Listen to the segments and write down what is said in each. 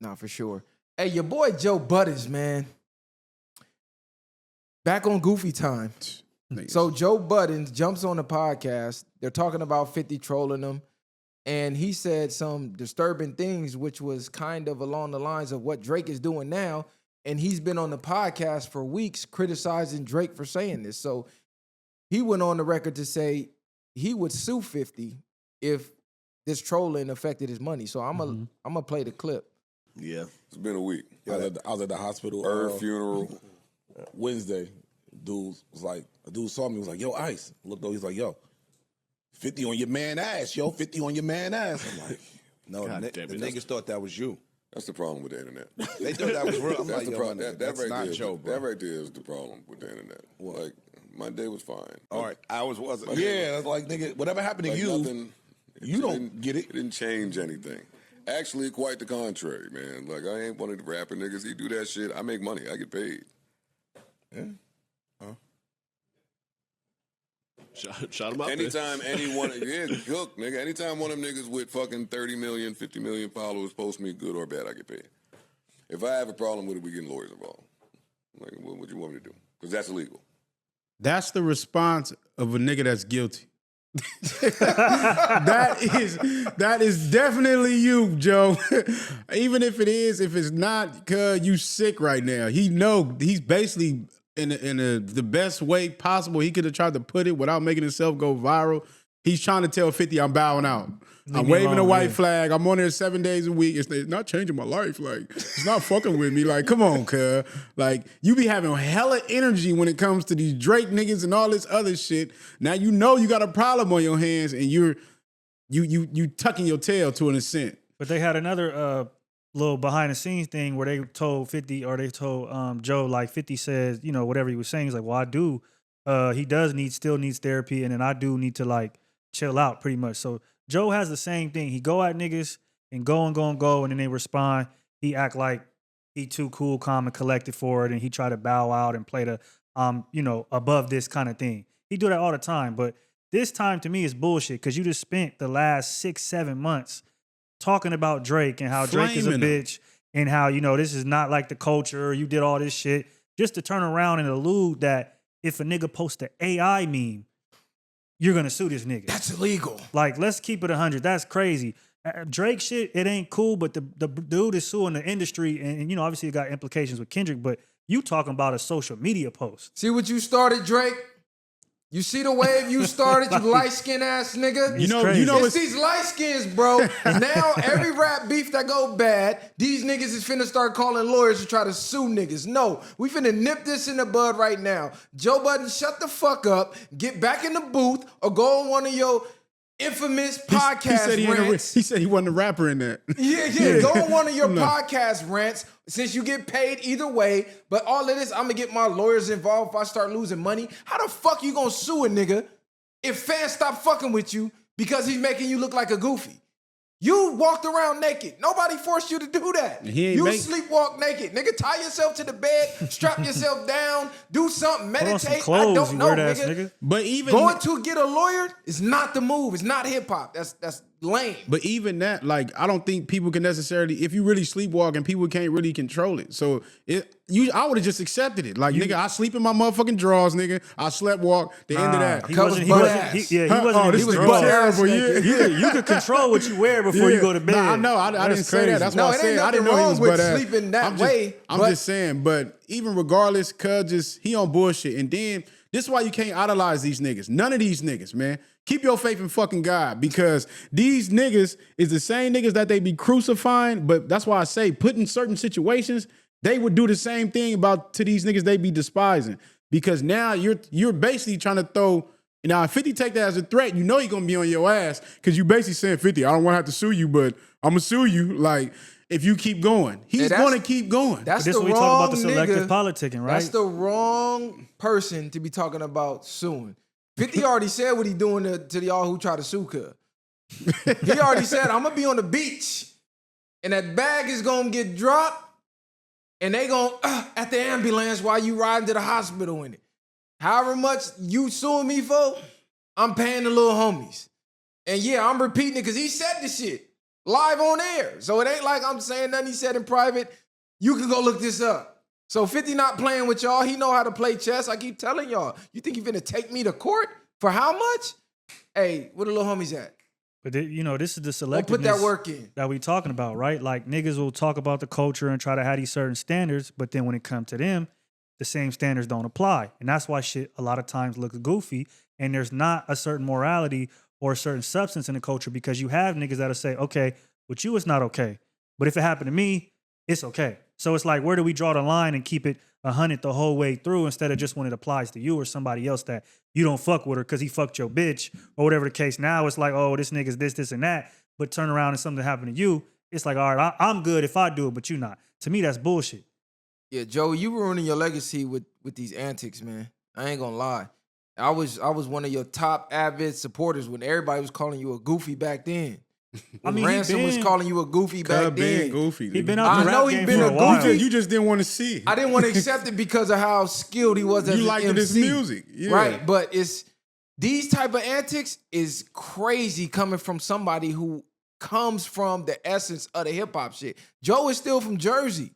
Nah, for sure. Hey, your boy Joe Budden, man. Back on Goofy time. So Joe Budden jumps on the podcast. They're talking about 50 trolling him. And he said some disturbing things, which was kind of along the lines of what Drake is doing now. And he's been on the podcast for weeks criticizing Drake for saying this. So he went on the record to say he would sue 50 if this trolling affected his money. So I'm gonna play the clip. Yeah. It's been a week. I was at the hospital. Funeral. Wednesday. A dude saw me, was like, yo, Ice. Looked over, he's like, yo, 50 on your man ass, yo, 50 on your man ass. I'm like, no, the niggas thought that was you. That's the problem with the internet. They thought that was real. I'm That's like, the yo, problem. man, That right not there, Joe, bro. That right there is the problem with the internet. What? Like, my day was fine. All right, ours wasn't. Yeah, it's like, nigga, whatever happened to Like you, nothing, you don't get it. It didn't change anything. Actually, quite the contrary, man. Like, I ain't one of the rapper niggas. He do that shit. I make money. I get paid. Yeah. Shot him out Anytime anyone, look, nigga, anytime one of them niggas with fucking 30 million, 50 million followers post me good or bad, I get paid. If I have a problem with it, we getting lawyers involved. Like, what you want me to do? Because that's illegal. That's the response of a nigga that's guilty. that is definitely you, Joe. Even if it's not, cuz you sick right now. He's basically in the best way possible he could have tried to put it without making himself go viral. He's trying to tell 50 I'm bowing out. I'm waving a white flag. I'm on there 7 days a week. It's not changing my life. Like, it's not fucking with me. Like, come on, cuz. Like, you be having hella energy when it comes to these Drake niggas and all this other shit. Now you know you got a problem on your hands and you tucking your tail to an extent. But they had another little behind the scenes thing where they told 50 or they told Joe, like 50 says, you know, whatever he was saying, he's like, well, I do. He still needs therapy, and then I do need to like chill out pretty much. So Joe has the same thing. He go at niggas and go, and then they respond. He act like he too cool, calm, and collected for it, and he try to bow out and play the, above this kind of thing. He do that all the time, but this time to me is bullshit because you just spent the last 6-7 months talking about Drake and how Drake is a bitch and how, this is not like the culture. You did all this shit just to turn around and allude that if a nigga posts an AI meme, you're going to sue this nigga. That's illegal. Like, let's keep it 100. That's crazy. Drake shit, it ain't cool, but the dude is suing the industry and obviously it got implications with Kendrick, but you talking about a social media post. See what you started, Drake? You see the wave you started, you light-skinned ass nigga? It's these light skins, bro. Now every rap beef that go bad, these niggas is finna start calling lawyers to try to sue niggas. No, we finna nip this in the bud right now. Joe Budden, shut the fuck up, get back in the booth, or go on one of your infamous podcast rants. He said he wasn't a rapper in that. Yeah. Go on one of your podcast rants since you get paid either way. But all of this, I'm going to get my lawyers involved if I start losing money. How the fuck you going to sue a nigga if fans stop fucking with you because he's making you look like a goofy? You walked around naked. Nobody forced you to do that. You sleepwalk naked. Nigga, tie yourself to the bed, strap yourself down, do something, meditate. Clothes, I don't know, nigga. But even going to get a lawyer is not the move. It's not hip hop. That's lame. But even that, like, I don't think people can necessarily, if you really sleepwalking, people can't really control it. So I would have just accepted it. Like, nigga, I sleep in my motherfucking drawers, nigga. I slept walk. The end of that. He wasn't terrible. You could control what you wear before you go to bed. Nah, I know. I didn't say that. That's why I said I didn't know he was butt ass. Sleeping that way. I'm just saying. But even regardless, cuz he on bullshit. And then this is why you can't idolize these niggas. None of these niggas, man. Keep your faith in fucking God, because these niggas is the same niggas that they be crucifying. But that's why I say, put in certain situations, they would do the same thing to these niggas they be despising. Because now you're basically trying to throw. Now, if 50 take that as a threat, you know he gonna be on your ass because you basically saying, 50, I don't want to have to sue you, but I'm gonna sue you. Like, if you keep going, he's gonna keep going. That's this the is what we wrong talk about the selective nigga. politicking, right? That's the wrong person to be talking about suing. 50 already said what he doing to y'all who try to sue cuz. He already said, I'm gonna be on the beach and that bag is gonna get dropped and they gonna at the ambulance while you riding to the hospital in it. However much you suing me for, I'm paying the little homies. And yeah, I'm repeating it because he said this shit. live on air. So it ain't like I'm saying nothing he said in private. You can go look this up. So 50 not playing with y'all. He know how to play chess. I keep telling y'all. You think he finna take me to court for how much? Hey, where the little homies at? But this is the selectiveness Well, put that work in that we talking about, right? Like niggas will talk about the culture and try to have these certain standards, but then when it comes to them, the same standards don't apply. And that's why shit a lot of times looks goofy and there's not a certain morality or a certain substance in the culture because you have niggas that'll say, okay, with you it's not okay. But if it happened to me, it's okay. So it's like, where do we draw the line and keep it 100 the whole way through instead of just when it applies to you or somebody else that you don't fuck with her because he fucked your bitch or whatever the case. Now it's like, oh, this nigga's this, and that. But turn around and something happened to you, it's like, all right, I'm good if I do it, but you not. To me, that's bullshit. Yeah, Joe, you ruining your legacy with these antics, man. I ain't gonna lie. I was one of your top avid supporters when everybody was calling you a goofy back then. I mean, Ransom was calling you a goofy back then. Goofy. He been out the I know rap he game been for a a while. goofy. You just didn't want to see it. I didn't want to accept it because of how skilled he was as You an liked MC. his music. Yeah. Right, but it's these type of antics is crazy coming from somebody who comes from the essence of the hip hop shit. Joe is still from Jersey.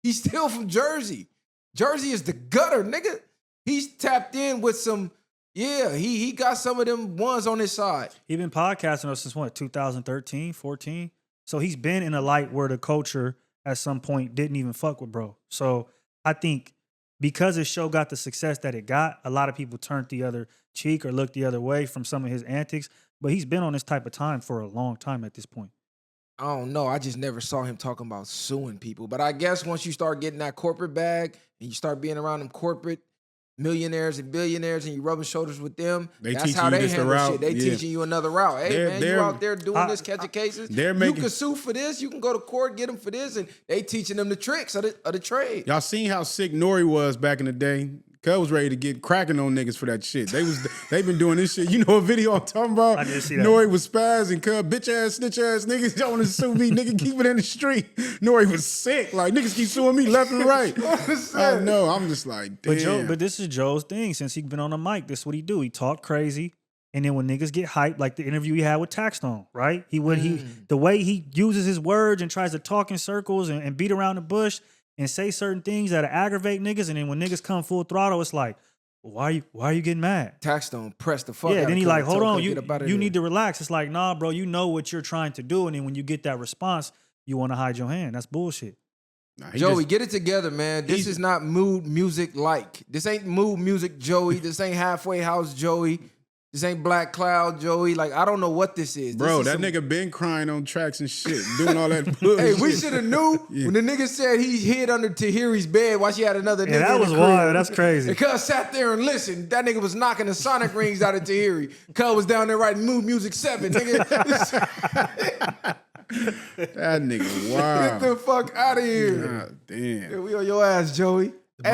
He's still from Jersey. Jersey is the gutter, nigga. He's tapped in with some, yeah, he got some of them ones on his side. He been podcasting since what, 2013, 14? So he's been in a light where the culture at some point didn't even fuck with bro. So I think because his show got the success that it got, a lot of people turned the other cheek or looked the other way from some of his antics. But he's been on this type of time for a long time at this point. I don't know. I just never saw him talking about suing people. But I guess once you start getting that corporate bag and you start being around them corporate millionaires and billionaires and you rubbing shoulders with them, that's how they handle shit. They teaching you another route. Hey, you out there doing this, catching cases. You can sue for this. You can go to court, get them for this. And they teaching them the tricks of the trade. Y'all seen how sick Nori was back in the day? Cuz was ready to get cracking on niggas for that shit. They been doing this shit. You know a video I'm talking about? I did see that. Nori was spazzing, cuz bitch ass, snitch ass niggas don't want to sue me. Nigga, keep it in the street. Nori was sick. Like niggas keep suing me left and right. I know. I'm just like, damn. But this is Joe's thing. Since he been on the mic, this is what he do. He talk crazy. And then when niggas get hyped, like the interview he had with Taxstone, right? The way he uses his words and tries to talk in circles and beat around the bush and say certain things that aggravate niggas, and then when niggas come full throttle, it's like, why are you getting mad? Taxstone press the fuck out. Yeah, then he like, hold on, you you need to relax. It's like, nah, bro, you know what you're trying to do, and then when you get that response, you want to hide your hand. That's bullshit. Nah, Joey, get it together, man. This is not mood music like. This ain't mood music, Joey. This ain't halfway house, Joey. This ain't Black Cloud, Joey. Like, I don't know what this is. Bro, that nigga been crying on tracks and shit, doing all that bullshit. Hey, we should have knew when the nigga said he hid under Tahiri's bed while she had another nigga. Yeah, that in was the crib. wild. That's crazy. And Cuz sat there and listened. That nigga was knocking the sonic rings out of Tahiri. Cuz was down there writing Mood Music 7, nigga. That nigga, wow. Get the fuck out of here. God damn. We on your ass, Joey.